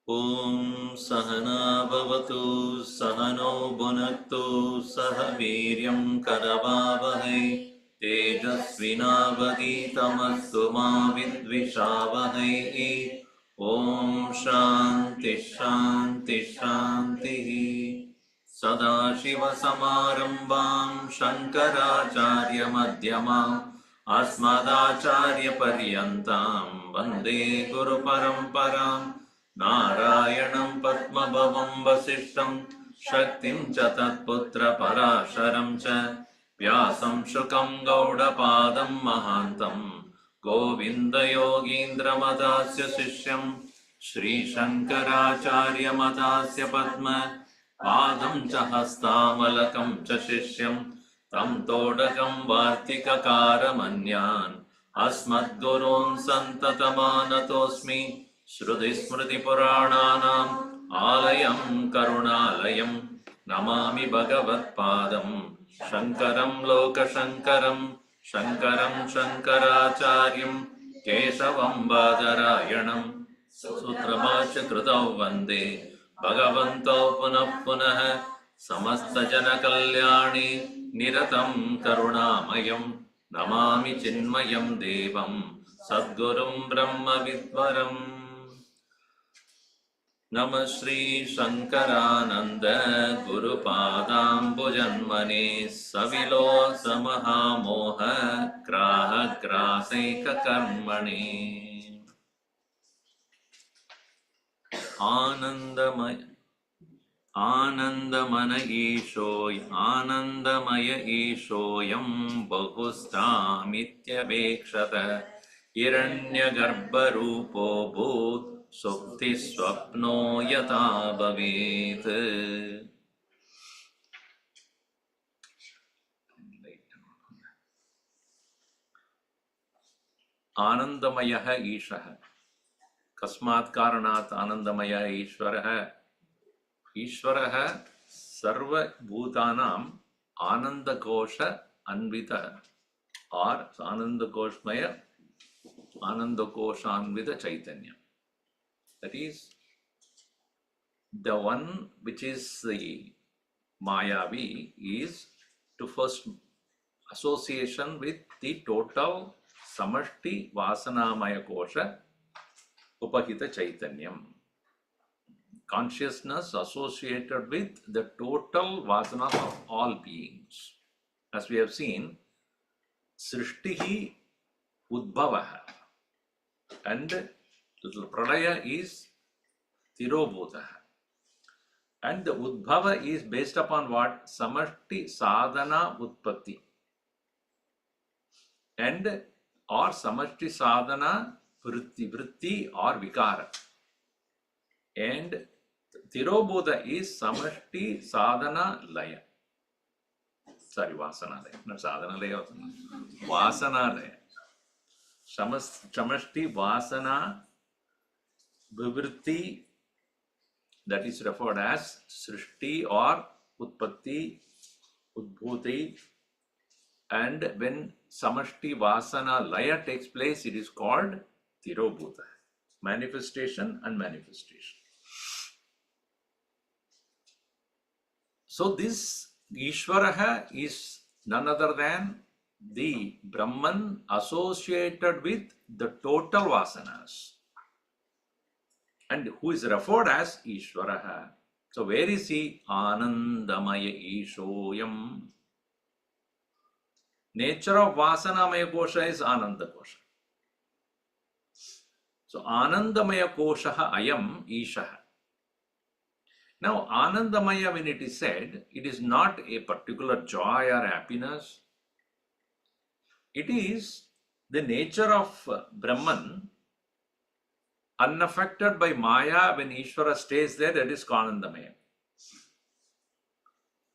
Om Sahana Bhavatu Sahano Bhunaktu Sah Viryam Karavavahai Tejasvinavaditamastu ma vidvishavahai. Om Shanti Shanti Shanti. Sadashiva Samarambam Shankaracharya Madhyamam Asmadacharya Paryantam Vande Guru Paramparam Narayanam Padmabhavam Vasishtam Shaktim cha Tatputra Parasharam cha Vyasam Shukam Gaudapadam Mahantam Govinda Yogindra Madasya Sishyam Shri Shankaracharya Madasya Padma Padam cha Hastamalakam cha Shishyam Tam Todakam Vartika Manyan Asmadgurun Santatamanatosmi Shruti Smriti Purananam Alayam Karunalayam Namami Bhagavat Padam Shankaram Loka Shankaram Shankaram Shankaracharyam Keshavam Badarayanam Sutrabhacha Krutau Vande Bhagavanto Punah Punah Samasta Jana Kalyani Niratam Karunamayam Namami Chinmayam Devam Sadgurum Brahma Vidvaram Namah Shri Shankarananda Guru Padam Bhujanmane Savilo Samaha Moha Graha Graseka Karmane Anandamaya Ishoyam Bahustamithyavekshatah Hiranyagarbharupo Bhut Sukti Swapno Yata Bhavet. Anandamayaha Ishaha Kasmat Karanat Anandamaya Ishvaraha Ishvaraha Sarva Bhutanam Ananda Kosha Anvita or Ananda Koshmaya Ananda Kosha Anvita Chaitanya. That is the one which is the Mayavi is to first association with the total Samashti Vasanamaya Kosha Upahita Chaitanyam. Consciousness associated with the total vasanas of all beings. As we have seen, Srishtihi Udbhavaha and Pralaya is Tirobhutaha. And the Udbhava is based upon what? Samashti Sadhana Utpatti. And or Samashti Sadhana Vritti or Vikara. And Tirobhuta is Samashti Sadhana Laya. Sorry, Vasana Laya. Not Sadhana Laya. Vasana Laya. Samashti Vasana Vivritti, that is referred as Srishti or Utpatti, Udbhuti. And when Samashti Vasana Laya takes place, it is called Tirobhuta. Manifestation and manifestation. So this Ishvaraha is none other than the Brahman associated with the total vasanas and who is referred as Ishvaraha. So where is he? Anandamaya Ishoyam. Nature of Vasanamaya Kosha is Ananda Kosha. So Anandamaya Kosha Ayam Ishaha. Now Anandamaya, when it is said, it is not a particular joy or happiness. it is the nature of Brahman, unaffected by Maya. When Ishvara stays there, that is Anandamaya.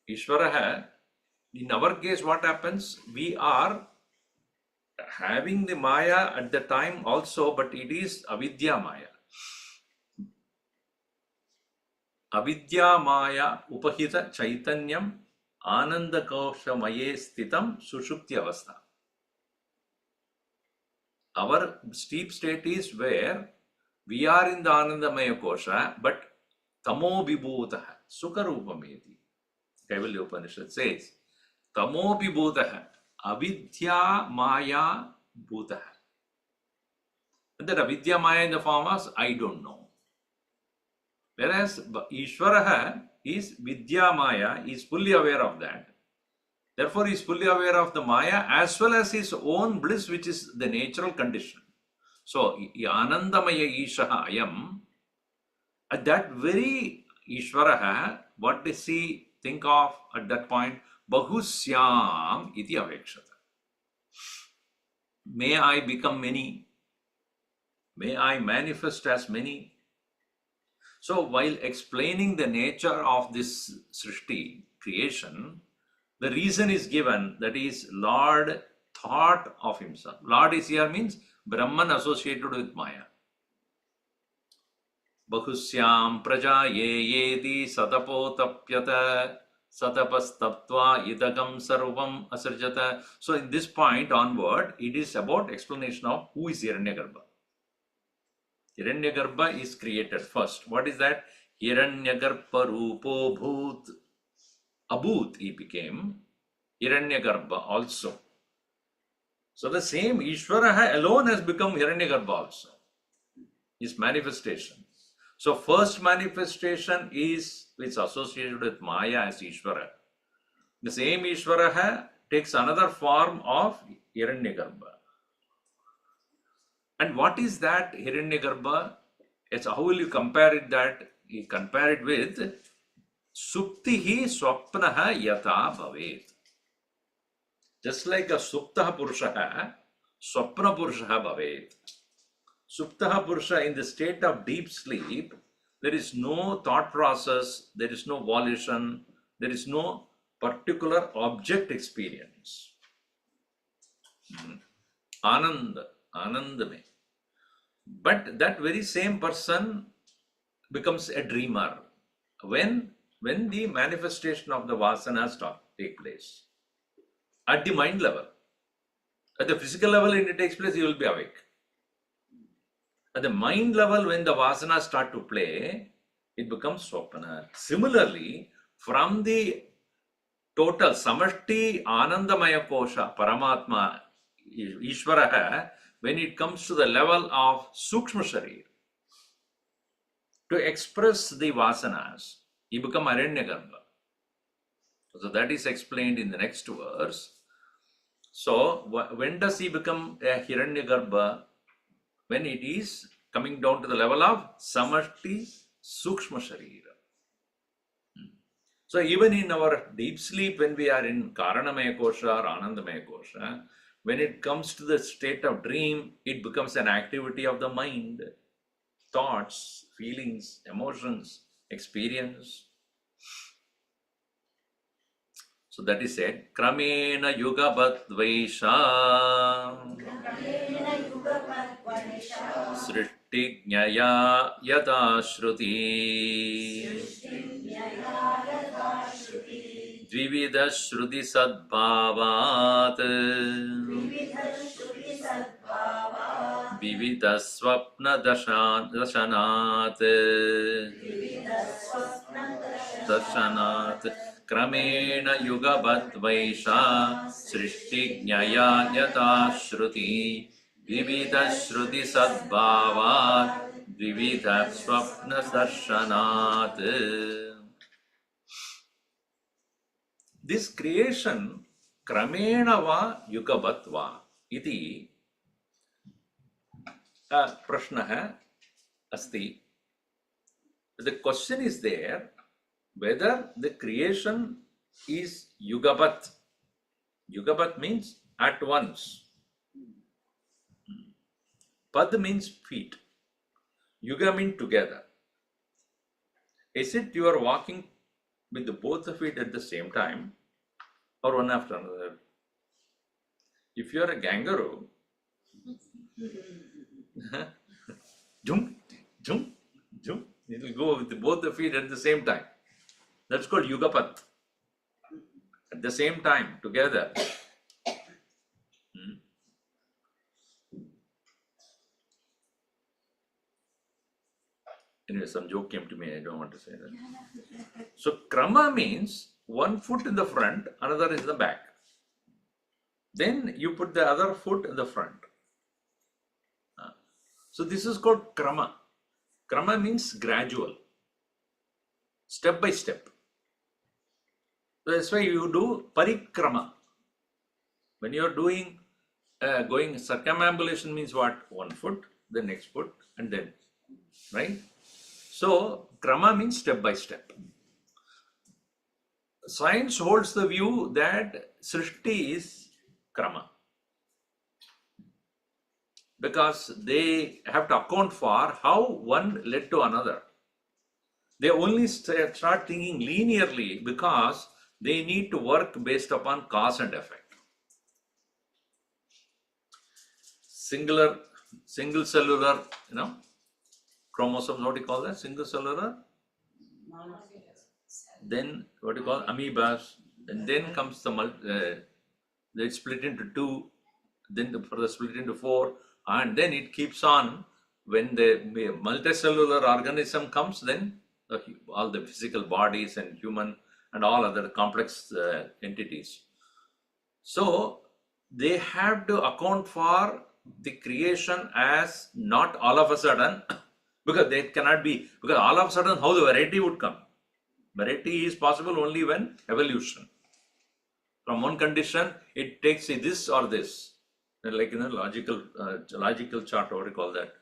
Ishvara, in our case, what happens? We are having the Maya at the time also, but it is Avidya Maya. Avidya Maya Upahita Chaitanyam Ananda Kosha Maye Sthitam Sushupti Avastha. Our steep state is where we are in the Anandamaya Kosha, but Tamo Vibhutaha Sukarupameti. Kaivalya Upanishad says, Tamo Vibhutaha Avidya Maya Bhutaha. And that Avidya Maya in the form of I don't know. Whereas Ishvara is Vidya Maya, is fully aware of that. Therefore, he is fully aware of the Maya as well as his own bliss, which is the natural condition. So, Anandamaya Ishaha Ayam, at that very Ishvara, what does he think of at that point? Bahusyam iti avekshata. May I become many. May I manifest as many. So, while explaining the nature of this Srishti, creation, the reason is given, that is, Lord thought of himself. Lord is here means Brahman associated with Maya. Bahusyam praja ye yedi satapotapyata satapastaptva idagam sarvam asarjata. So, in this point onward, it is about explanation of who is Hiranyagarbha. Hiranyagarbha is created first. What is that? Hiranyagarbha rupo bhut. Abhut he became. Hiranyagarbha also. So the same Ishvara alone has become Hiranyagarbha also. His manifestation. So first manifestation is associated with Maya as Ishvara. The same Ishvara takes another form of Hiranyagarbha. And what is that Hiranyagarbha? How will you compare it that? You compare it with Suptihi Swapnaha Yata Bhavet. Just like a Suptaha Purushaha, Swapna Purushaha Bhavet. Suptaha Purusha, in the state of deep sleep, there is no thought process, there is no volition, there is no particular object experience. Anandame. But that very same person becomes a dreamer when the manifestation of the vasanas take place. At the mind level. At the physical level, when it takes place, you will be awake. At the mind level, when the vasanas start to play, it becomes swapana. Similarly, from the total samashti anandamaya kosha, Paramatma, Ishvara, when it comes to the level of sukshma sharir, to express the vasanas, he becomes Hiranyagarbha. So that is explained in the next verse. So when does he become a Hiranyagarbha? When it is coming down to the level of samashti sukshma sharira. So even in our deep sleep, when we are in Karanamaya kosha or Anandamaya kosha, when it comes to the state of dream, it becomes an activity of the mind, thoughts, feelings, emotions, experience. So that is said, Kramena Yugabat Vaisha Srishti Jnaya Yata Shruti Dvivida Shruti Sadbhavat Vivida Swapna Dashanat Kramena Yugabat Vaisha Srishti Jnaya Yata Shruti Vivida Shruti Sadbhavat Vivida Swapna Darshanat. This creation Kramena va Yugabat va iti prashnaha asti. The question is there whether the creation is Yugabat. Yugabat means at once. Pad means feet. Yuga means together. Is it you are walking with both the feet at the same time or one after another? If you are a kangaroo, jump, jump, jump, it will go with both the feet at the same time. That's called Yugapat. At the same time, together. Anyway, some joke came to me, I don't want to say that. So, krama means one foot in the front, another is in the back. Then you put the other foot in the front. So, this is called krama. Krama means gradual, step by step. So that's why you do parikrama. When you are doing, going circumambulation means what? One foot, the next foot, and then, right? So, krama means step by step. Science holds the view that Srishti is krama. Because they have to account for how one led to another. They only start thinking linearly because they need to work based upon cause and effect. Single cellular, chromosomes, what do you call that? Single cellular? Then what do you call amoebas? And then comes they split into two, then further split into four, and then it keeps on. When the multicellular organism comes, then all the physical bodies and human and all other complex entities. So they have to account for the creation as not all of a sudden, because they cannot be, because all of a sudden how the variety would come. Variety is possible only when evolution. From one condition, it takes this or this. Like in a logical chart, what do you call that?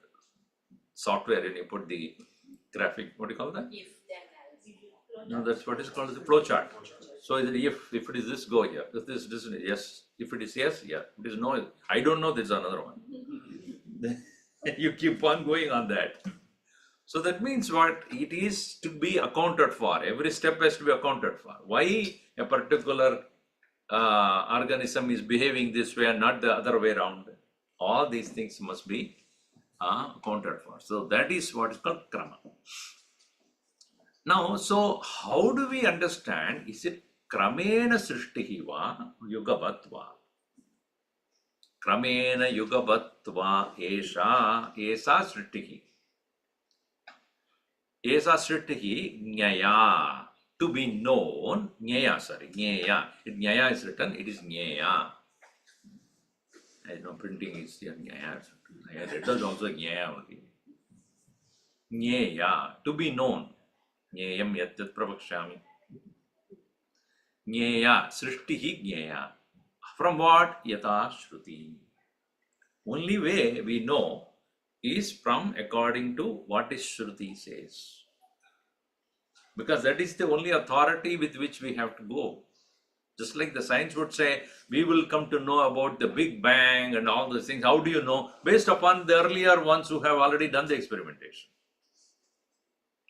Software, and you put the graphic, what do you call that? If then else. No, that's what is called the flow chart. So if it is this, go here. If this is yes. If it is yes, yeah. If it is no, I don't know, there's another one. You keep on going on that. So that means what? It is to be accounted for. Every step has to be accounted for. Why a particular organism is behaving this way and not the other way around? All these things must be accounted for. So that is what is called krama. Now, so how do we understand? Is it kramena srishtihi va yugavatva? Kramena yugavatva esa srishtihi. Esa srishtihi nyaya. To be known, nyaya, nyaya. If nyaya is written, it is nyaya. I know printing is here, nyaya. It is also nyaya only. Nyaya, to be known. Nyayam yatyat pravakshami. Nyaya, srishtihi nyaya. From what? Yata shruti. Only way we know is from according to what is Shruti says. Because that is the only authority with which we have to go. Just like the science would say, we will come to know about the Big Bang and all those things. How do you know? Based upon the earlier ones who have already done the experimentation.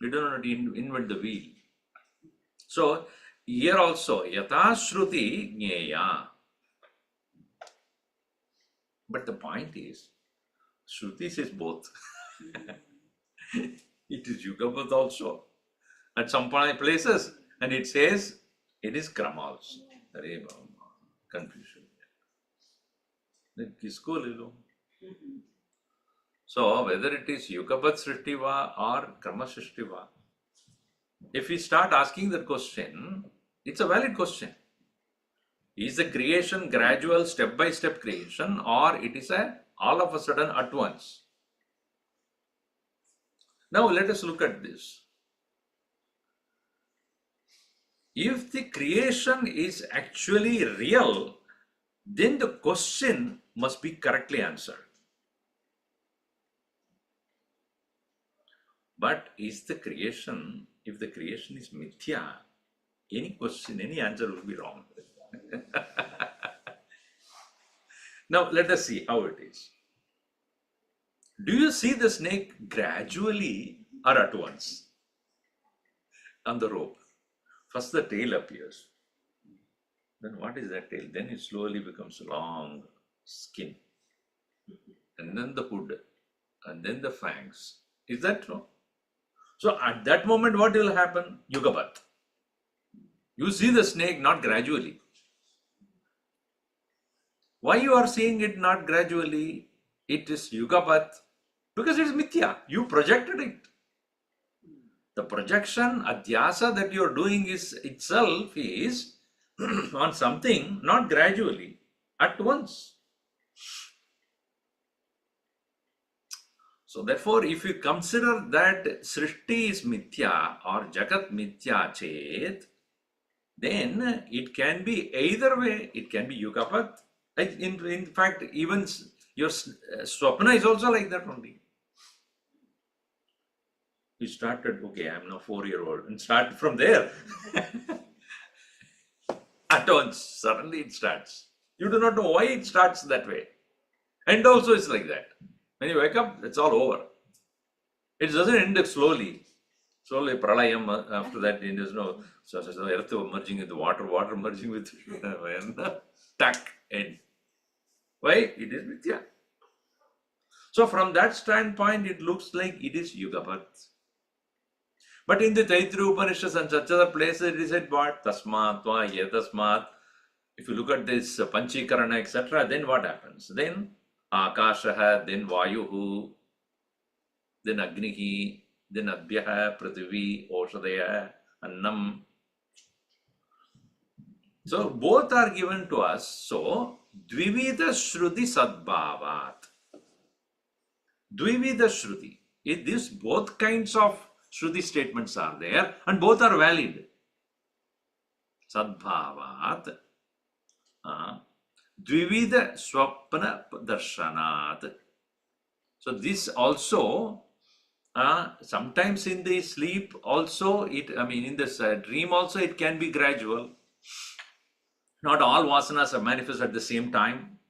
We do not invent the wheel. So, here also, yata shruti jnaya. But the point is, Shruti says both. It is Yugapat also. At some places, and it says it is krama also. Confusion. Then kisko le lo? So whether it is Yugapat Srishtiva or Krama Srishtiva, if we start asking that question, it's a valid question. Is the creation gradual, step-by-step creation, or it is all of a sudden at once? Now let us look at this. If the creation is actually real, then the question must be correctly answered. But is the creation, if the creation is mithya, any question, any answer will be wrong. Now let us see how it is. Do you see the snake gradually or at once on the rope? First the tail appears. Then what is that tail? Then it slowly becomes long skin. And then the hood. And then the fangs. Is that true? So at that moment, what will happen? Yugapat. You see the snake not gradually. Why you are seeing it not gradually? It is Yugapat. Because it is Mithya. You projected it. The projection, adhyasa that you are doing is itself is on something, not gradually, at once. So therefore, if you consider that Srishti is Mithya or Jagat Mithya Chet, then it can be either way. It can be Yugapat. In fact, even your Swapna is also like that only. You started, okay, I'm now 4-year-old, and start from there. At once, suddenly it starts. You do not know why it starts that way. And also it's like that. When you wake up, it's all over. It doesn't end slowly. Slowly, pralayam, after that, there's no, so earth merging with water, water merging with tack, end. Why? It is Mithya. So from that standpoint, it looks like it is Yugapat. But in the Taittiriya Upanishads and such other places, it is said what? Tasmat, va, yetasmat. If you look at this Panchikarana, etc., then what happens? Then Akashaha, then Vayuhu, then Agnihi, then Abhyaha, Prithivi, Oshadaya, Annam. So both are given to us. So Dvivida Shruti Sadbhavat. Dvivida Shruti. These both kinds of Shruti statements are there and both are valid. Sadbhavat. Dvivida Swapna Darshanat. So this also, sometimes in the sleep also, in this dream also it can be gradual. Not all vasanas are manifest at the same time.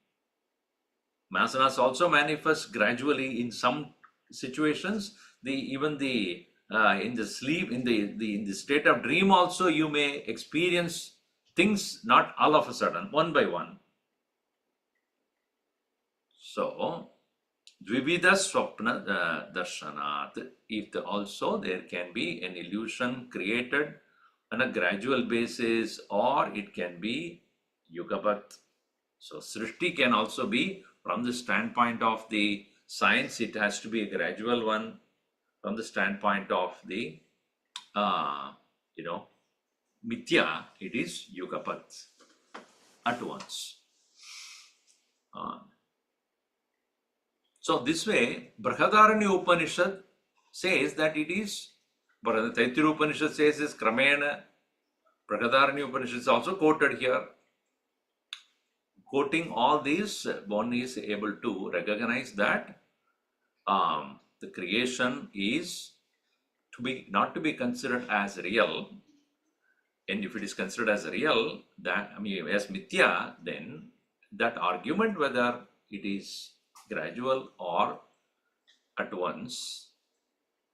Vasanas also manifest gradually in some situations. In the sleep, in the state of dream also, you may experience things not all of a sudden, one by one. So, Dvivida Swapna Darshanat. If also there can be an illusion created on a gradual basis, or it can be Yugapat. So, Srishti can also be, from the standpoint of the science, it has to be a gradual one. From the standpoint of the, Mithya, it is Yugapat at once. So this way, Brihadaranya Upanishad says that it is, but the Taittiriya Upanishad says is Kramena. Brihadaranya Upanishad is also quoted here. Quoting all these, one is able to recognize that the creation is not to be considered as real. And if it is considered as real, as Mithya, then that argument whether it is gradual or at once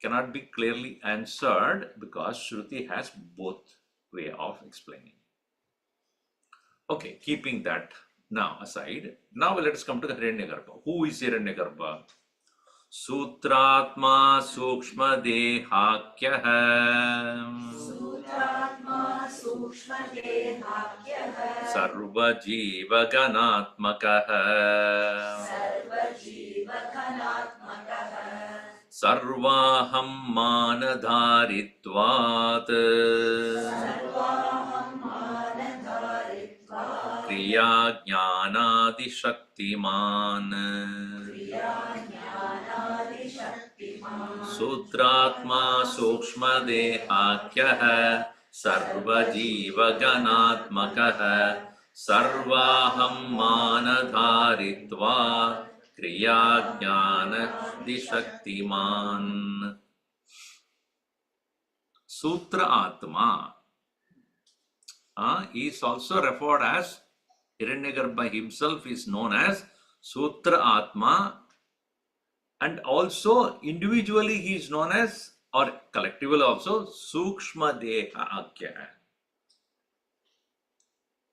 cannot be clearly answered, because Shruti has both way of explaining. Okay, keeping that now aside, now let us come to the Hiranyagarbha. Who is Hiranyagarbha? Sutratma Sukshma Dehakyaha Sutratma Sukshma Dehakyah Sarva Jiva Ganatmakaha Sarva Jiva Ghanatmakah Sarvaham Manadharitvat Sarvaham Manadharitvat Kriya Jnanadi Shaktiman Kriya Jnanadi Shaktiman Sutratma Sukshma Dehakyaha Sarva Jiva Ganatmakaha Sarvaham Manadharitva Kriya Jnanadi Shaktiman. Sutra Atma is also referred as, Hiranyagarbha himself is known as Sutra Atma, And also individually he is known as, or collectively also, Sukshma Deha Akya.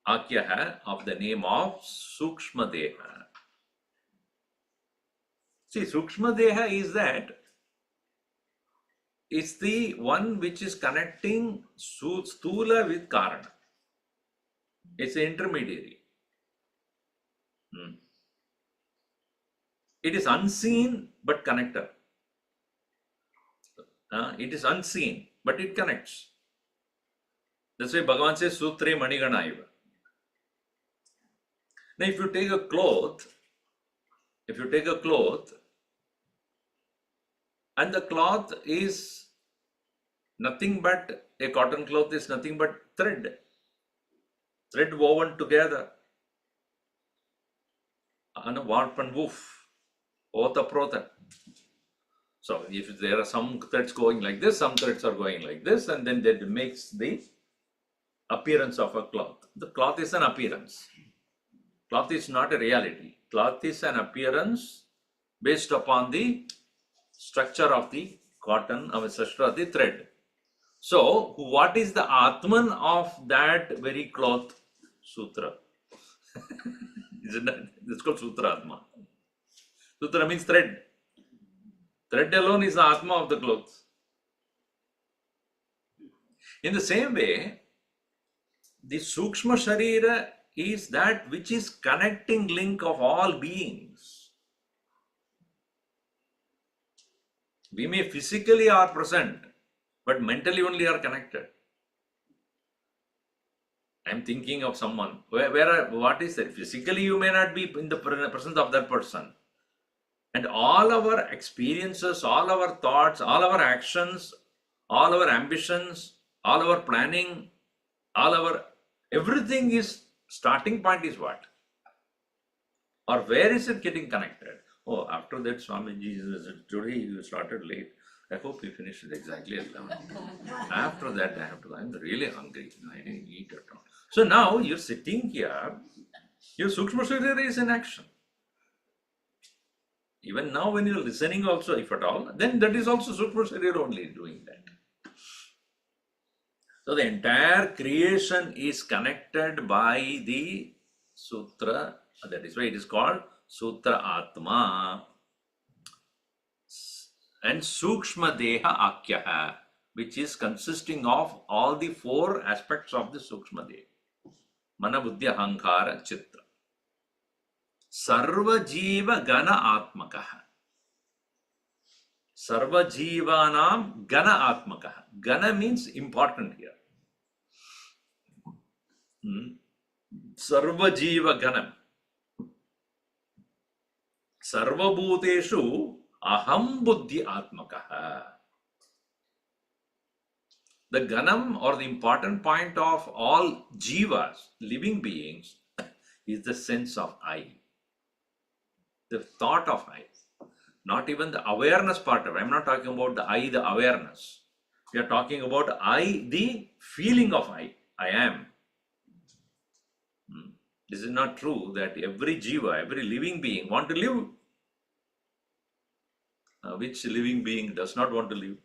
Akya of the name of Sukshma Deha. See, Sukshma Deha is that it's the one which is connecting Sthula with Karana. It's an intermediary. It is unseen but connector. It is unseen but it connects. That's why Bhagavan says Sutre Manigana Iva. Now if you take a cloth, and the cloth is nothing but, a cotton cloth is nothing but thread woven together, and a warp and woof, ota prota. So if there are some threads going like this, some threads are going like this, and then that makes the appearance of a cloth. The cloth is an appearance. Cloth is not a reality. Cloth is an appearance based upon the structure of the cotton, structure of the thread. So, what is the Atman of that very cloth? Sutra. Isn't it? It's called Sutra Atma. Sutra means thread. Thread alone is the Atma of the cloth. In the same way, the Sukshma Sharira is that which is connecting link of all beings. We may physically are present, but mentally only are connected. I am thinking of someone. What is that? Physically you may not be in the presence of that person. And all our experiences, all our thoughts, all our actions, all our ambitions, all our planning, everything is, starting point is what? Or where is it getting connected? Oh, after that Swamiji, today you started late. I hope you finished it exactly at 11. After that I have to, I'm really hungry. I didn't eat at all. So now you're sitting here, your Sukshma Sharira is in action. Even now when you're listening also, if at all, then that is also Sukshma Sharira only doing that. So the entire creation is connected by the Sutra. That is why it is called Sutra Atma. And Sukshma Deha Akyaha, which is consisting of all the four aspects of the Sukshma Deha. Mana Buddhi Ahankara Chitra. Sarva Jiva Gana Atmakaha. Sarva Jivanam Gana Atmakaha. Gana means important here. Sarva Jiva Ganam. Sarva Bhuteshu Aham Buddhi Atmakaha. The Ganam, or the important point of all Jivas, living beings, is the sense of I. The thought of I. Not even the awareness part of it. I'm not talking about the I, the awareness. We are talking about I, the feeling of I am. This is not true that every jiva, every living being want to live. Which living being does not want to live?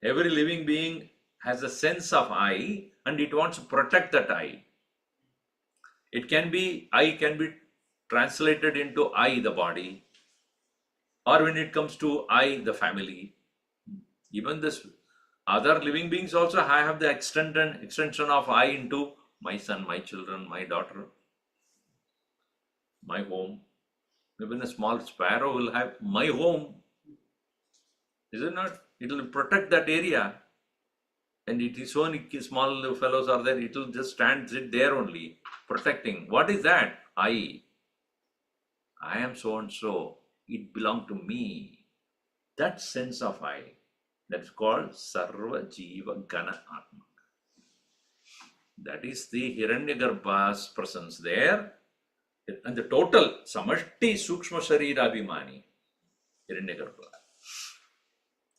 Every living being has a sense of I and it wants to protect that I. It can be, I can be translated into I, the body, or when it comes to I, the family. Even this other living beings also have the extension of I into my son, my children, my daughter, my home. Even a small sparrow will have my home. Is it not? It will protect that area. And it is so small fellows are there, it will just sit there only, protecting. What is that? I am so and so. It belongs to me. That sense of I, that's called Sarva Jiva Gana Atma. That is the Hiranyagarbha's presence there. And the total Samashti Sukshma Sharira Abhimani, Hiranyagarbha.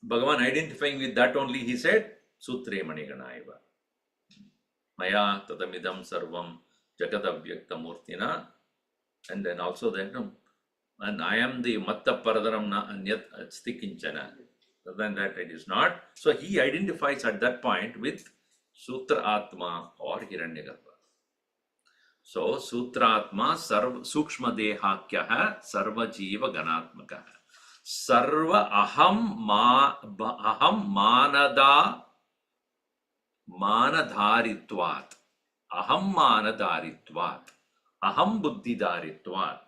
Bhagavan identifying with that only, he said, Sutre Maniganaiva. Maya Tatamidam Sarvam Jagadabhyakta Murtina. And then also then and I am the Matta Paradaram na Anyat Asti Kinchana. Other than that, it is not. So he identifies at that point with Sutra Atma or Hiranyagarbha. So Sutratma Sarva Sukshma Dehakyaha Sarva Jiva Ganatmakaha. Sarva aham manada manadharitvat. Aham manadharitvat. Aham buddhidharitvat.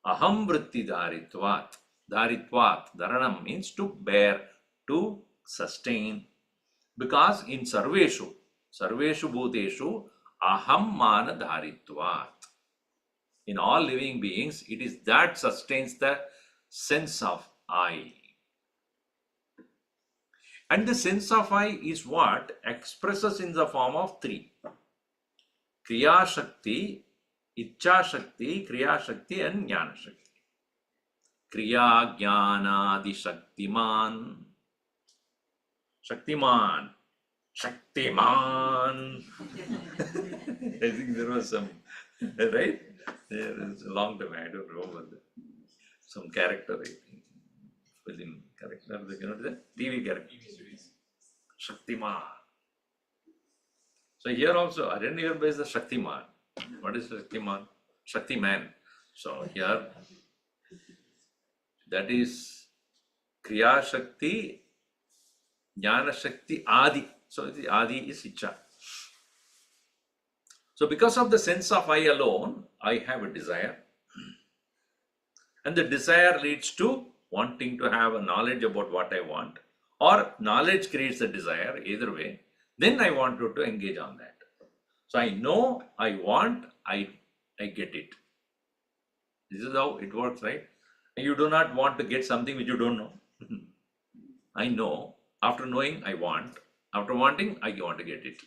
Aham vrittidharitvat. Dharitvat. Dharanam means to bear, to sustain. Because in sarveshu bhuteshu, aham manadharitvat. In all living beings, it is that sustains the sense of I. And the sense of I is what expresses in the form of three: Kriya Shakti, Ichcha Shakti, Kriya Shakti, and Jnana Shakti. Kriya Jnana Adi Shaktiman. Shaktiman. Shaktiman. I think there was some, right? There is a long time, I don't remember that. Some character, I think. Film character, you know, the TV character. Shaktiman. So here also, Hiranyagarbha is the Shaktiman. What is Shaktiman? Shaktiman. So here, that is Kriya Shakti, Jnana Shakti, Adi. So the Adi is Ichcha. So because of the sense of I alone, I have a desire. And the desire leads to wanting to have a knowledge about what I want, or knowledge creates a desire, either way. Then I want to engage on that. So I know, I want, I get it. This is how it works, right? You do not want to get something which you don't know. I know. After knowing, I want. After wanting, I want to get it.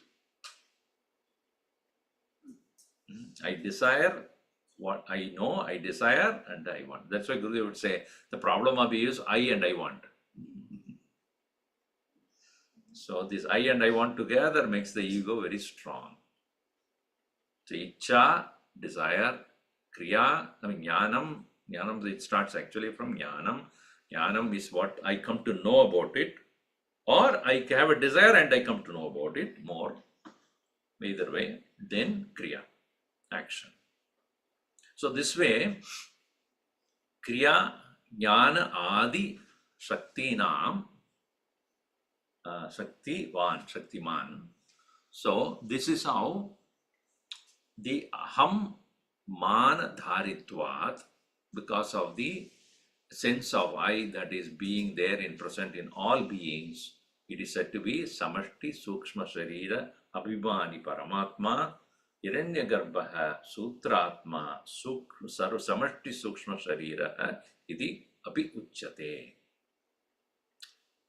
I desire what I know, I desire, and I want. That's why Gurudev would say, the problem of you is I and I want. So this I and I want together makes the ego very strong. So Ichcha, desire, Kriya, Jnanam, it starts actually from Jnanam. Jnanam is what I come to know about it, or I have a desire and I come to know about it more. Either way, then Kriya, action. So this way, Kriya, Jnana, Adi, Shaktinam, Shaktiman. So this is how the Aham Manadharitvat, because of the sense of I that is being there in present in all beings, it is said to be Samashti Sukshma Sharira Abhimani Paramatma Hiranyagarbha Sutratma Samashti Sukshma Sharira Iti Api Uchyate.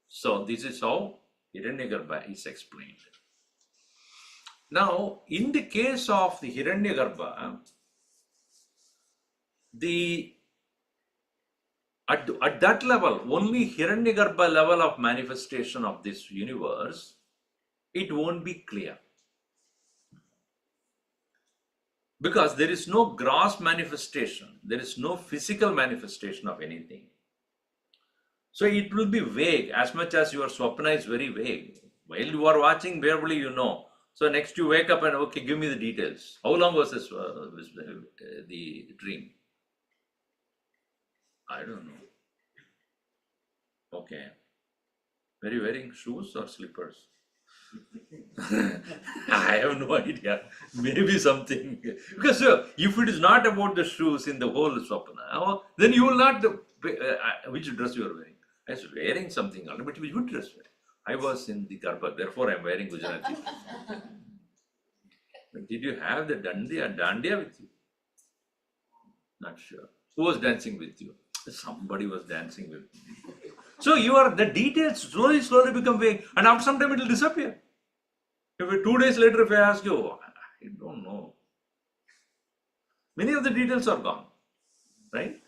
So this is how Hiranyagarbha is explained. Now, in the case of the Hiranyagarbha, at that level, only Hiranyagarbha level of manifestation of this universe, it won't be clear. Because there is no gross manifestation, there is no physical manifestation of anything. So it will be vague, as much as your swapna is very vague. While you are watching, barely you know. So next you wake up and, okay, give me the details. How long was this the dream? I don't know. Okay. Were you wearing shoes or slippers? I have no idea. Maybe something. Because if it is not about the shoes in the whole swapna, then you will not. Which dress you are wearing? I was wearing something, but which dress? I was in the Garbha, therefore I am wearing Gujarati. Did you have the dandiya with you? Not sure. Who was dancing with you? Somebody was dancing with me. So the details slowly become vague, and after some time it will disappear. If 2 days later, if I ask you, I don't know. Many of the details are gone, right?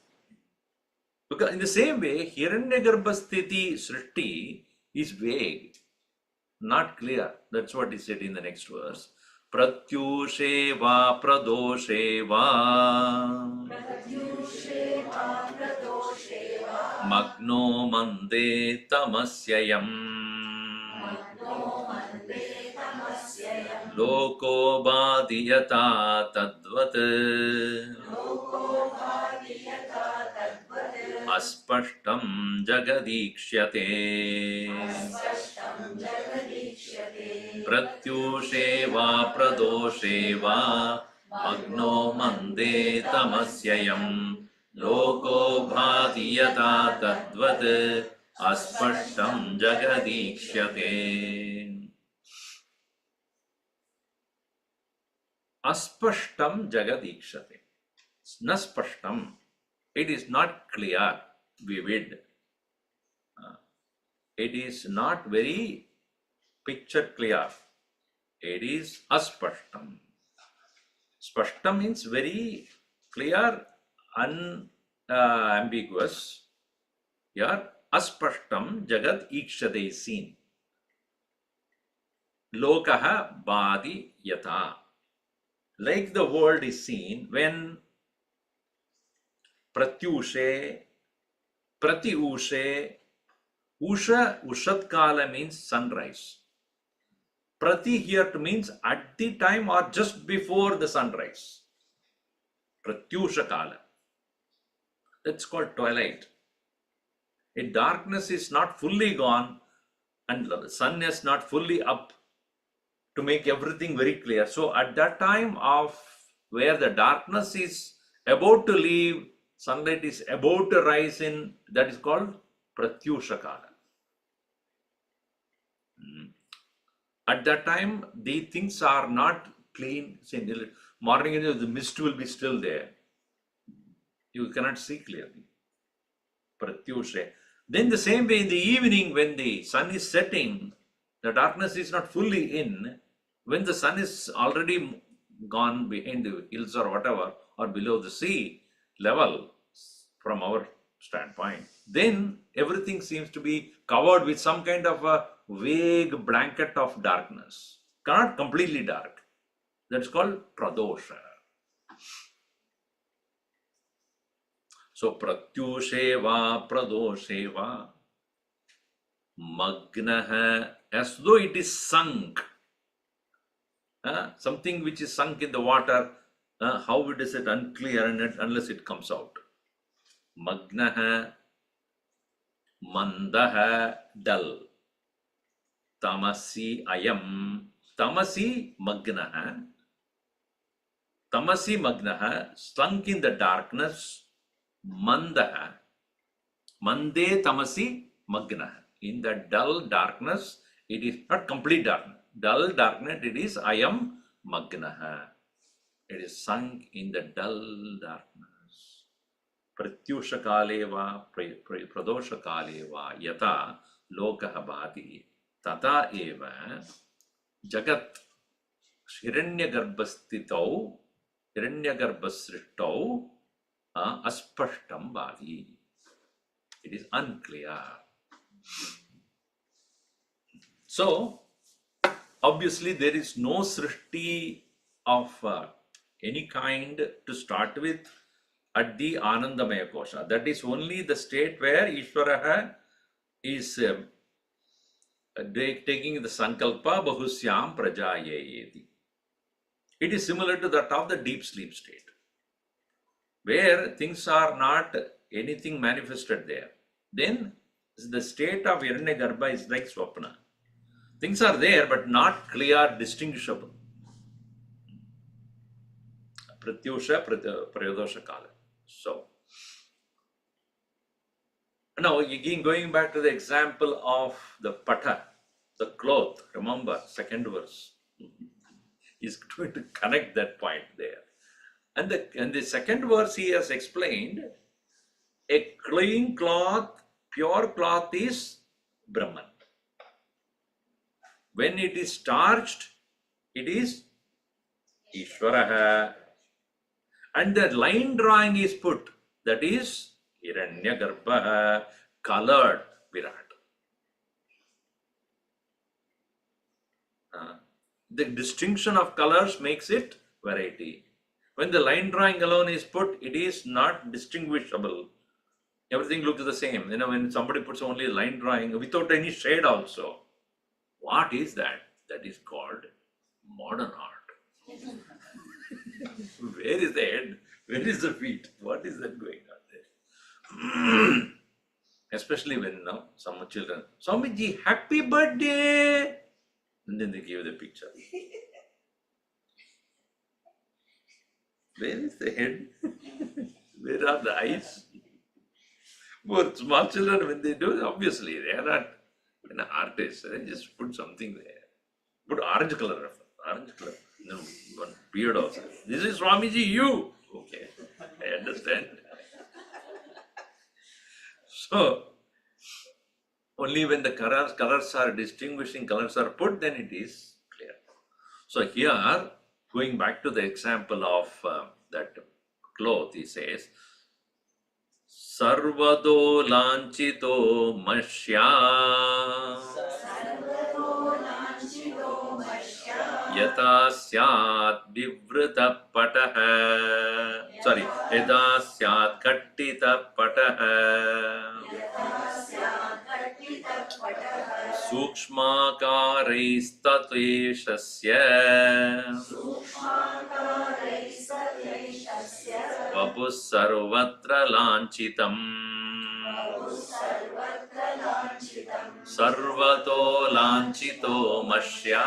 Because in the same way, Hiranyagarbha Sthiti Srishti is vague, not clear. That's what he said in the next verse. Pratyushe va pradoshe va. प्रत्युषे वा प्रदोषे वा Magno mande tamasyayam. मग्नो मन्दे तमस्ययम् Loko badiyata tadvat. लोको भाति यथा तद्वत् Aspashtam jagadikshate. अस्पष्टं जगदीक्ष्यते Pratyushe va pradoshe va. Magno mande tamasyayam. Loko bhatiyata tadvat. Aspashtam jagadikshate. Aspashtam jagadikshate. Naspashtam. It is not clear, vivid. It is not very picture clear. It is aspashtam. Spashtam means very clear, unambiguous. Here, aspashtam jagat ikshate is seen. Lokaha badi yata. Like the world is seen when pratyushe, pratyushe, usha, ushatkala means sunrise. Prati here means at the time or just before the sunrise. Pratyusha kala. That's called twilight. A darkness is not fully gone and the sun is not fully up to make everything very clear. So at that time of where the darkness is about to leave, sunlight is about to rise in, that is called Pratyusha kala. At that time, the things are not clean. Say, morning, the mist will be still there. You cannot see clearly. Pratyusha. Then the same way in the evening, when the sun is setting, the darkness is not fully in. When the sun is already gone behind the hills or whatever, or below the sea level, from our standpoint, then everything seems to be covered with some kind of a vague blanket of darkness. Not completely dark. That's called pradosha. So pratyushe va pradoshe va magnaha, as though it is sunk. Something which is sunk in the water, how it is it unclear unless it comes out. Magnaha, mandaha, dull. Tamasi ayam. Tamasi magnaha. Tamasi magnaha, sunk in the darkness. Mandaha. Mande tamasi magnaha. In the dull darkness, it is not complete darkness. Dull darkness, it is ayam magnaha. It is sunk in the dull darkness. Pratyusha kale va, pradosha kale va, yata lokaha bhati, tata eva jagat hiranyagarbhastitau, hiranyagarbhasrittau aspashtam bhati. It is unclear. So, obviously, there is no srishti of any kind to start with at the Anandamaya Kosha. That is only the state where Ishvaraha is taking the Sankalpa Bahusyam Prajayayeti. It is similar to that of the deep sleep state, where things are not anything manifested there. Then the state of Hiranyagarbha is like Swapna. Things are there but not clear, distinguishable. Pratyusha, Prayodosha Kala. So, now again going back to the example of the pata, the cloth, remember, second verse, is going to connect that point there. And the second verse he has explained, a clean cloth, pure cloth is Brahman. When it is starched, it is Ishvaraha. And the line drawing is put, that is Hiranyagarbha, colored Virat. The distinction of colors makes it variety. When the line drawing alone is put, it is not distinguishable. Everything looks the same. When somebody puts only line drawing without any shade also, what is that? That is called modern art. Where is the head? Where is the feet? What is that going on there? Especially when some children, Swamiji, happy birthday! And then they give the picture. Where is the head? Where are the eyes? For small children, when they do, obviously they are not artists. They just put something there. Put orange color. One beard also. This is Swamiji, you. Okay, I understand. So, only when the colors are distinguishing colors are put, then it is clear. So here, going back to the example of that cloth, he says, Sarvado lanchito mashya Sarvato lanchito mashya. yata syat vivrita pataha. Sorry, yata syat kattita pataha. सूक्ष्माकारैस्तत्वेशस्य वपुः सर्वत्र लाञ्छितम् सर्वतो लाञ्छितो मष्या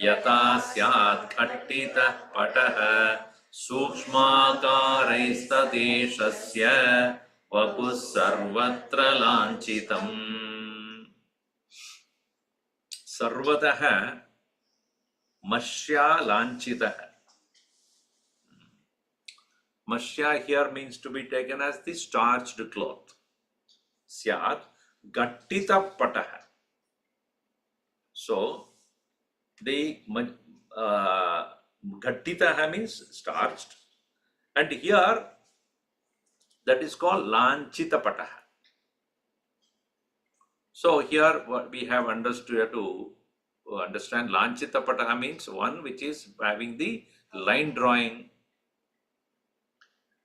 यथा स्यात् खट्टितः पटः सूक्ष्माकारैस्तदेशस्य वपुः सर्वत्र लाञ्छितम् सर्वतः मष्या लाञ्छितः. Mashya here means to be taken as the starched cloth. Syat gattita pataha. So, the gattita means starched, and here that is called lanchita pataha. So, here what we have understood to understand lanchita pataha means one which is having the line drawing,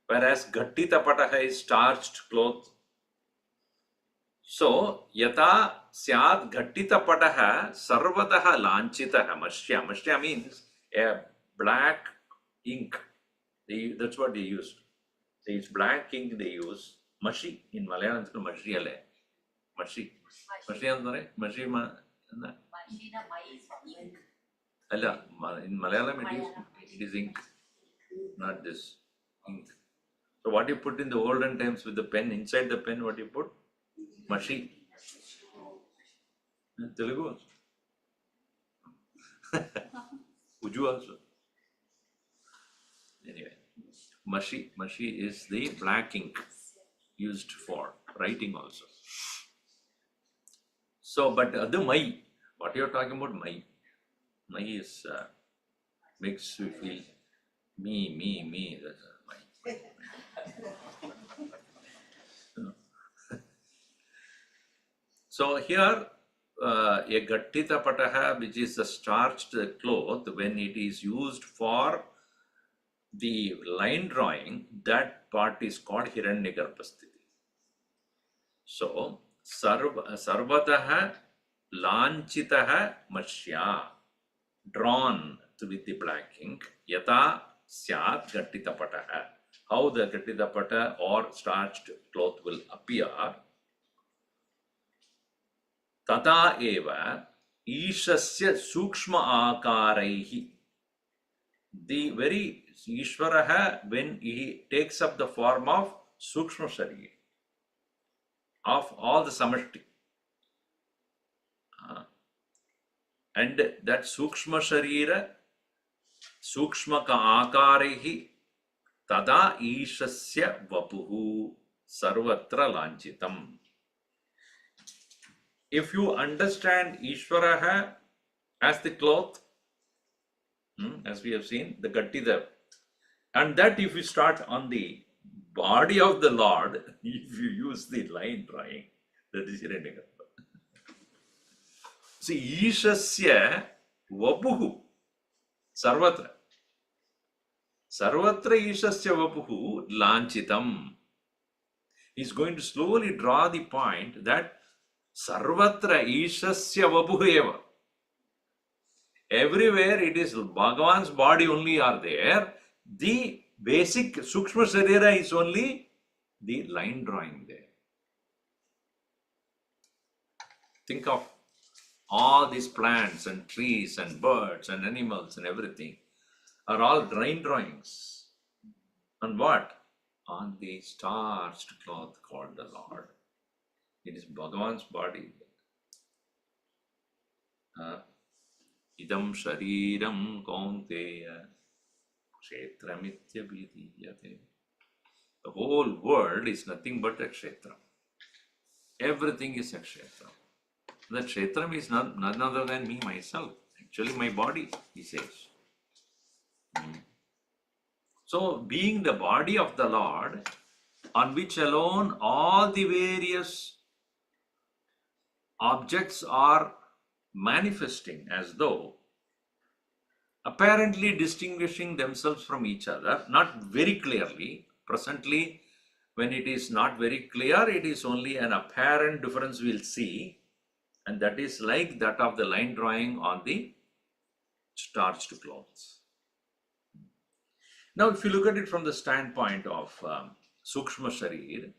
whereas gattita pataha is starched cloth. So, yata syad gattita pataha sarvataha lanchitaha mashya. Mashya means a black ink. That's what they used. It's black ink they use. Mashi. In Malayalam it's called mashi alle. Mashi. Mashi andre? Mashi ma. Alla. In Malayalam it is ink. Not this ink. So what you put in the olden times with the pen, inside the pen what you put? Mashi. Telugu also. Uju also. Anyway, Mashi. Mashi is the black ink used for writing also. So, but the Mai, what you are talking about Mai? Mai is, makes you feel me, that's Mai. So here, a gattita pataha, which is a starched cloth, when it is used for the line drawing, that part is called hiranyagarbhasthiti. So, sarvataha lanchitaha mashya, drawn with the black ink, yata syat gattita pataha. How the gattita pata or starched cloth will appear. Tata eva ishasya sukshma akaraihi. The very Ishvaraha, when he takes up the form of sukshma sharira, of all the samashti. And that sukshma sharira, sukshma ka akarehi, tada ishasya vapuhu sarvatra lanchitam. If you understand Ishvaraha as the cloth, as we have seen, the gattita, and that if you start on the body of the Lord, if you use the line drawing, that is Hiranyagarbha. See, Ishasya vapuhu sarvatra. Sarvatra Ishasya Vapuhu Lanchitam. He's going to slowly draw the point that Sarvatra Ishasya Vapuhu Eva. Everywhere it is Bhagavan's body only are there. The basic Sukshma Sharira is only the line drawing there. Think of all these plants and trees and birds and animals and everything are all line drawings. On what? On the starched cloth called the Lord. It is Bhagavan's body. Idam shariram kaunteya kshetramitya vidiyate. The whole world is nothing but a kshetra. Everything is a kshetra. That kshetram is none other than me, myself. Actually, my body, he says. So, being the body of the Lord, on which alone all the various objects are manifesting as though apparently distinguishing themselves from each other, not very clearly. Presently, when it is not very clear, it is only an apparent difference we'll see, and that is like that of the line drawing on the starched clothes. Now, if you look at it from the standpoint of Sukshma Sharir,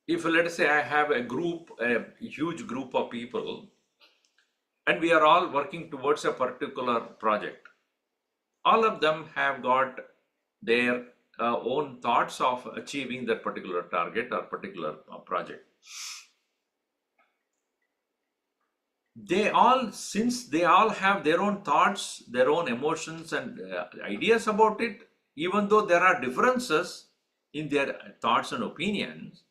if let us say I have a huge group of people, and we are all working towards a particular project, all of them have got their own thoughts of achieving that particular target or particular project. Since they all have their own thoughts, their own emotions and ideas about it, even though there are differences in their thoughts and opinions,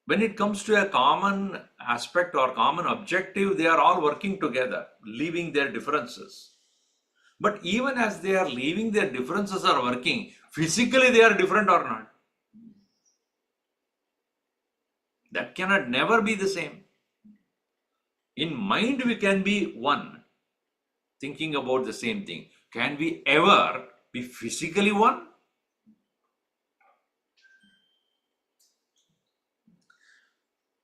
when it comes to a common aspect or common objective, they are all working together, leaving their differences. But even as they are leaving their differences or working, physically they are different or not. That cannot never be the same. In mind, we can be one, thinking about the same thing. Can we ever be physically one?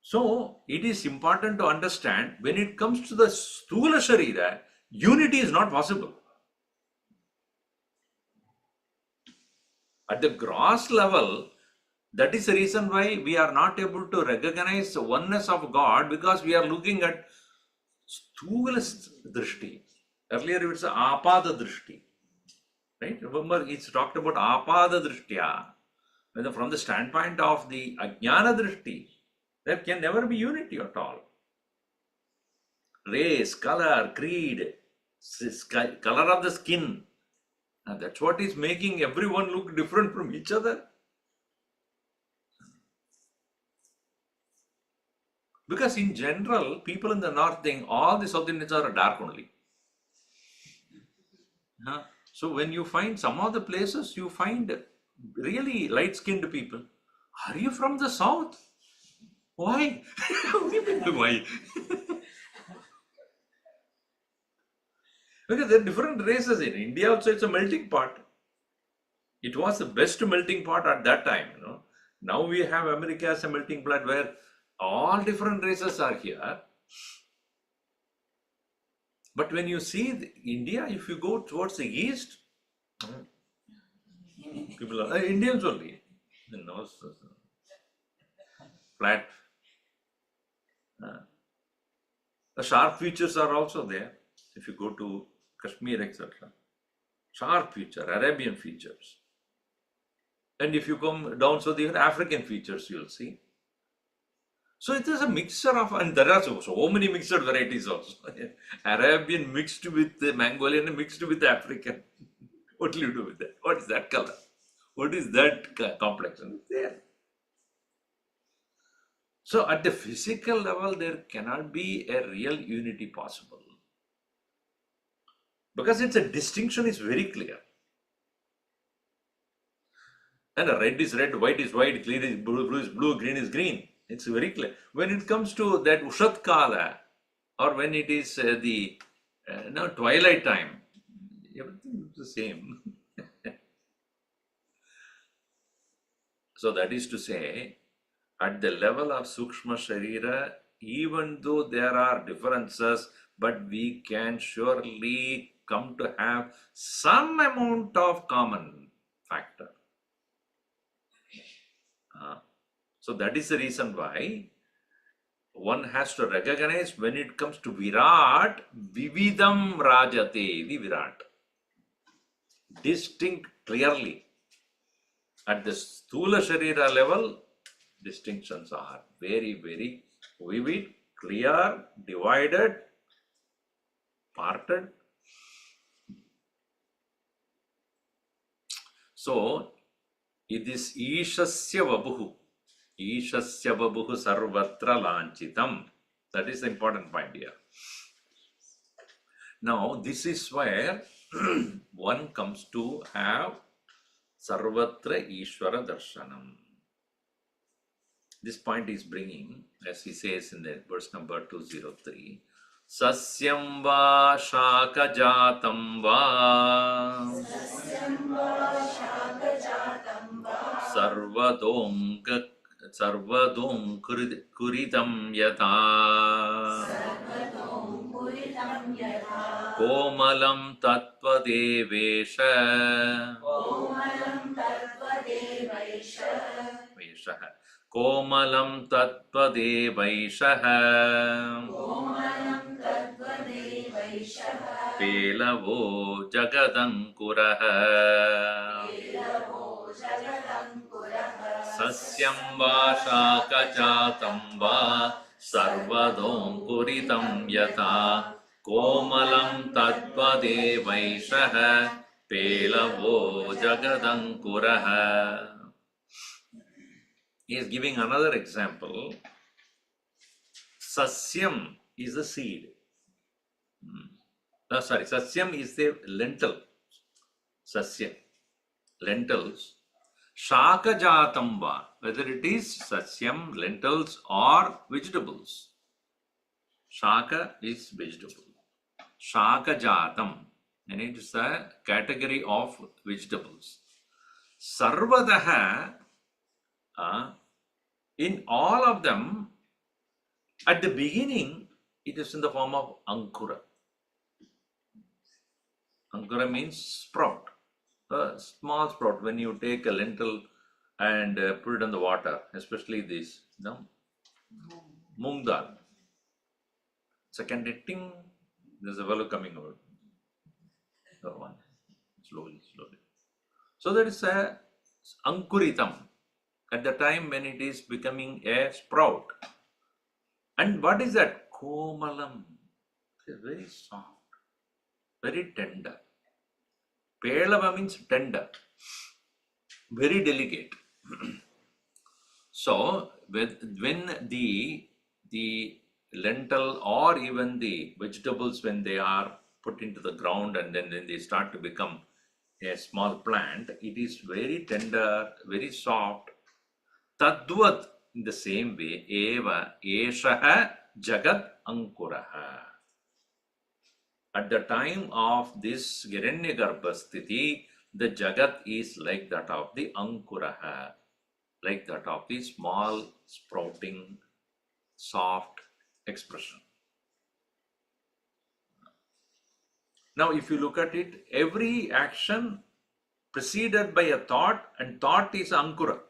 So, it is important to understand when it comes to the Sthula Sharira, unity is not possible. At the gross level, that is the reason why we are not able to recognize the oneness of God, because we are looking at Sthula Drishti. Earlier it's Apada Drishti. Right? Remember, it's talked about Apada Drishtya. From the standpoint of the Ajnana Drishti, there can never be unity at all. Race, color, creed, color of the skin. And that's what is making everyone look different from each other. Because in general, people in the north think all the South Indians are dark only. So when you find some of the places, you find really light-skinned people. Are you from the south? Why? Why? Because there are different races in India. Also, it's a melting pot. It was the best melting pot at that time. Now we have America as a melting pot where all different races are here. But when you see India, if you go towards the east, people are Indians only. Flat. The sharp features are also there. If you go to Kashmir, etc. Sharp feature, Arabian features. And if you come down, so the African features you'll see. So it is a mixture of, and there are so many mixed varieties also. Arabian mixed with the Mongolian, mixed with the African. What will you do with that? What is that color? What is that complexion? It's there. So at the physical level, there cannot be a real unity possible. Because it's a distinction is very clear. And red is red, white is white, clear is blue, blue is blue, green is green. It's very clear. When it comes to that Ushat Kala, or when it is the Now twilight time, everything is the same. So that is to say, at the level of Sukshma Sharira, even though there are differences, but we can surely come to have some amount of common factor. So that is the reason why one has to recognize when it comes to Virat, Vividam Rajate, the Virat. Distinct clearly. At the Sthula Sharira level, distinctions are very, very vivid, clear, divided, parted. So, it is Ishasya Vabuhu. Ishasya Vabuhu Sarvatra Lanchitam. That is the important point here. Now, this is where one comes to have Sarvatra Ishvara Darshanam. This point is bringing, as he says in the verse number 203, Sasyam va shakajatam va Sasyam va shakajatam va sarvadom kuritam yata sarvatom puritam yatha komalam tattva devesha komalam tattvadevaisha कोमलं तत्त्वदेवैषः कोमलं तत्त्वदेवैषः पेलवो जगदङ्कुरः पेलवो जगदङ्कुरः सस्यं वा शाकजातं वा सर्वदोऽङ्कुरितं यथा कोमलं तत्त्वदेवैषः पेलवो जगदङ्कुरः. He is giving another example. Sasyam is the seed. Sasyam is the lentil. Sasyam, lentils. Shakajatam va, whether it is sasyam, lentils or vegetables. Shaka is vegetable. Shakajatam, and it is a category of vegetables. Sarvadaha, in all of them, at the beginning, it is in the form of Ankura. Ankura means sprout, a small sprout. When you take a lentil and put it in the water, especially this, mung dal. Second ting, there's a fellow coming out. One, slowly. So there is a Ankuritam. At the time when it is becoming a sprout. And what is that? Komalam. It is very soft, very tender. Pelava means tender, very delicate. So, when the lentil or even the vegetables, when they are put into the ground and then they start to become a small plant, it is very tender, very soft. Tadvat, in the same way, eva eshaha jagat ankuraha. At the time of this Hiranyagarbha sthiti, the jagat is like that of the ankuraha, like that of the small sprouting, soft expression. Now, if you look at it, every action preceded by a thought, and thought is ankura.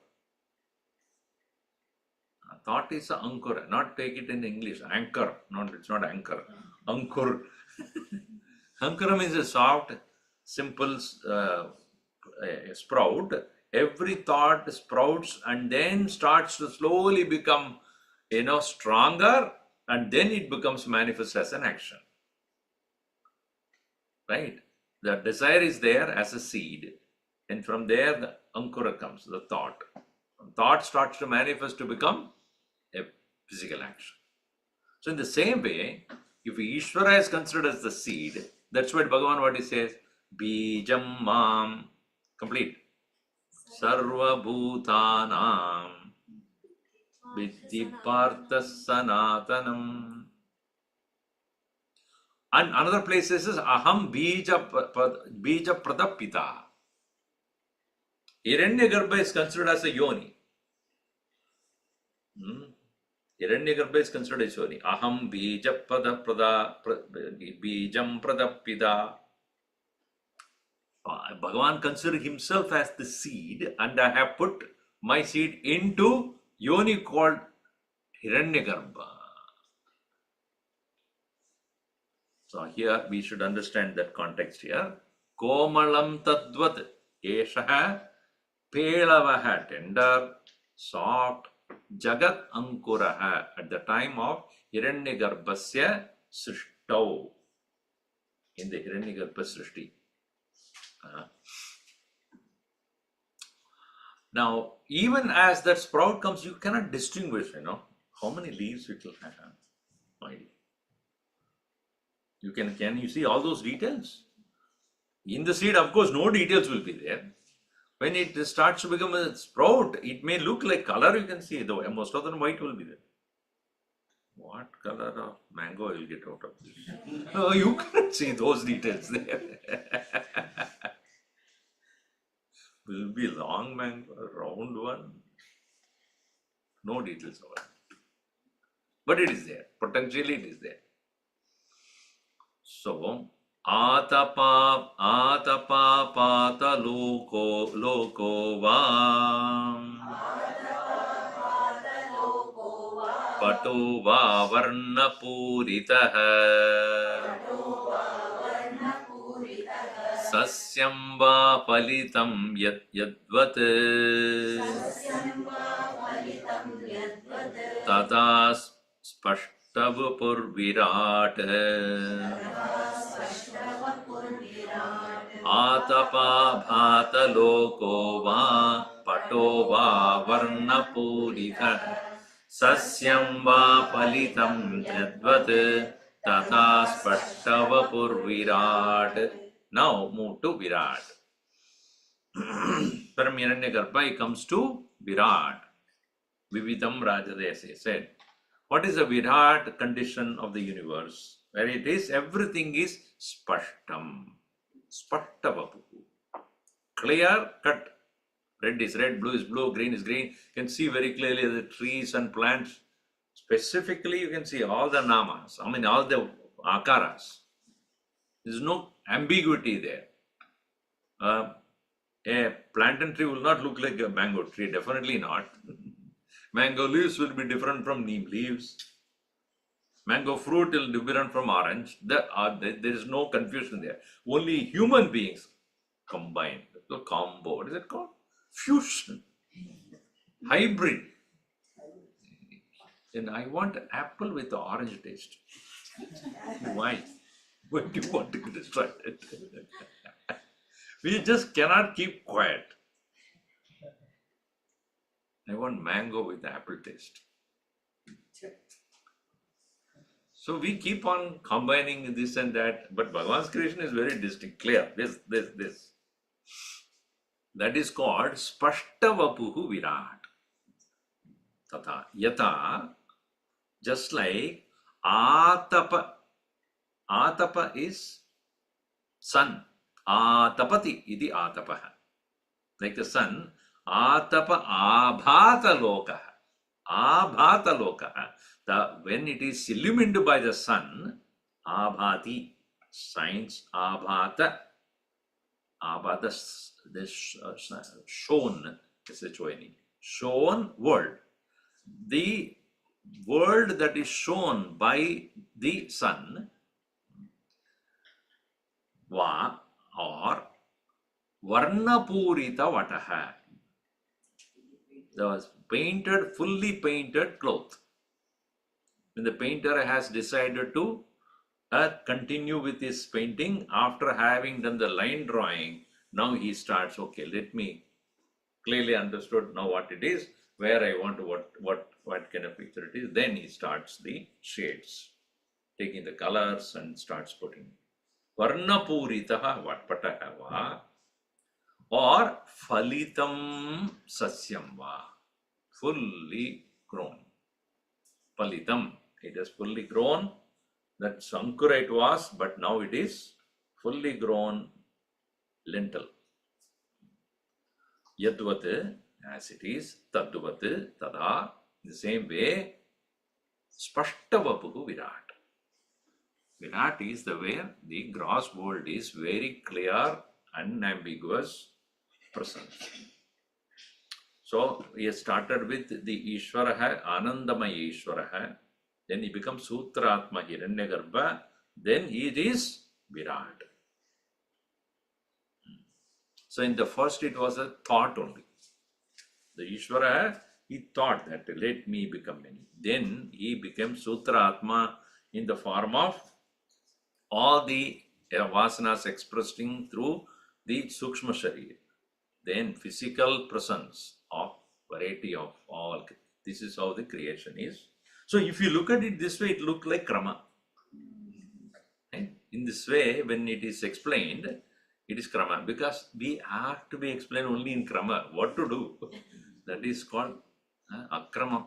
Thought is a ankura, not take it in English, anchor, it's not anchor, ankur. Ankura means a soft, simple sprout. Every thought sprouts and then starts to slowly become, stronger, and then it becomes manifest as an action. Right? The desire is there as a seed, and from there the ankura comes, the thought. Thought starts to manifest to become a physical action. So in the same way, if Ishvara is considered as the seed, that's what Bhagavan what he says, Bijam Mam, complete. Sarva Bhutanam Viddhi Partha Sanatanam. And another place says aham bija pradapita. Hiranyagarbha is considered as a yoni. Hiranyagarbha is considered as yoni. Aham bija bijam pradapita. Bhagavan considered himself as the seed, and I have put my seed into yoni called Hiranyagarbha. So here we should understand that context here. Komalam tadvat eshaha pelavaha, tender, soft, jagat ankuraha, at the time of Hiranyagarbhasya srishtau, in the Hiranyagarbha srishti. Now, even as that sprout comes, you cannot distinguish, how many leaves it will have. No idea. Can you see all those details? In the seed, of course, no details will be there. When it starts to become a sprout, it may look like color, you can see, though most of them white will be there. What color of mango will get out of this? Oh, you can't see those details there. Will be long mango, round one. No details about it. But it is there. Potentially it is there. So, atapa pata loko vam pato va varna puritah sasyam va palitam yadvat tata spashtavapur virat atapa bhata loko va pato va varna puritah sasyam va palitam yadvat tata spashtavapur virat. Now move to Virat. From Hiranyagarbha he comes to Virat. Vividam Rajadese said. What is the Virat condition of the universe? Where it is, everything is spashtam. Spashtavapu. Clear cut. Red is red, blue is blue, green is green. You can see very clearly the trees and plants. Specifically, you can see all the namas, all the akaras. There is no ambiguity there. A plantain tree will not look like a mango tree, definitely not. Mango leaves will be different from neem leaves. Mango fruit will be different from orange. There is no confusion there. Only human beings combine. The combo, what is it called? Fusion. Hybrid. Then I want apple with the orange taste. Why? Why do you want to destroy it? We just cannot keep quiet. I want mango with apple taste. So we keep on combining this and that, but Bhagavan's creation is very distinct, clear. This. That is called Spashtavapuhu Virat. Tata. Yata, just like Atapa. Atapa is sun. Atapati iti atapaha. Like the sun, atapa abhata lokaha. Abhata lokaha. When it is illumined by the sun, abhati, science, abhata. Abhata, this shown, shown world. The world that is shown by the sun, va or varnapurita vataha, the painted, fully painted cloth. When the painter has decided to continue with his painting after having done the line drawing, now he starts, okay, let me clearly understood now what it is, where I want to, what kind of picture it is. Then he starts the shades, taking the colors and starts putting. Varnapuritaha vatpataha va or phalitam sasyam va, fully grown. Phalitam, it is fully grown. That Sankura it was, but now it is fully grown lentil. Yadvat, as it is, Tadvat, Tada, in the same way, Spashtavapuhu Virat. Virat is the where the gross world is very clear, unambiguous presence. So he started with the Ishvaraha, Anandamaya Ishvaraha, then he becomes Sutratma Hiranyagarbha, then he is Virat. So in the first it was a thought only. The Ishvara, he thought that let me become many. Then he became Sutratma in the form of all the vasanas expressing through the Sukshma Sharir. Then physical presence of variety of all. This is how the creation is. So if you look at it this way, it looks like Krama. Right? In this way, when it is explained, it is Krama because we have to be explained only in Krama. What to do? That is called Akrama.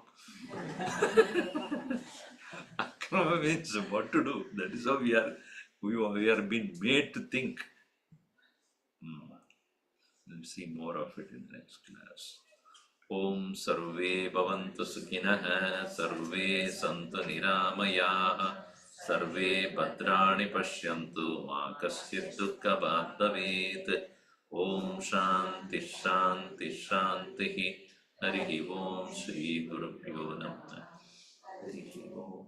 Akrama means what to do. That is how we are being made to think. We'll see more of it in the next class. Om Sarve Bhavantu Sukhinah Sarve Santu Niramayaha Sarve Bhadrani Pashyantu Ma Kasyit Dukkha Bhavet Om Shanti Shanti Shanti Harihi Om Shri Gurubhyo Namah Harihi Om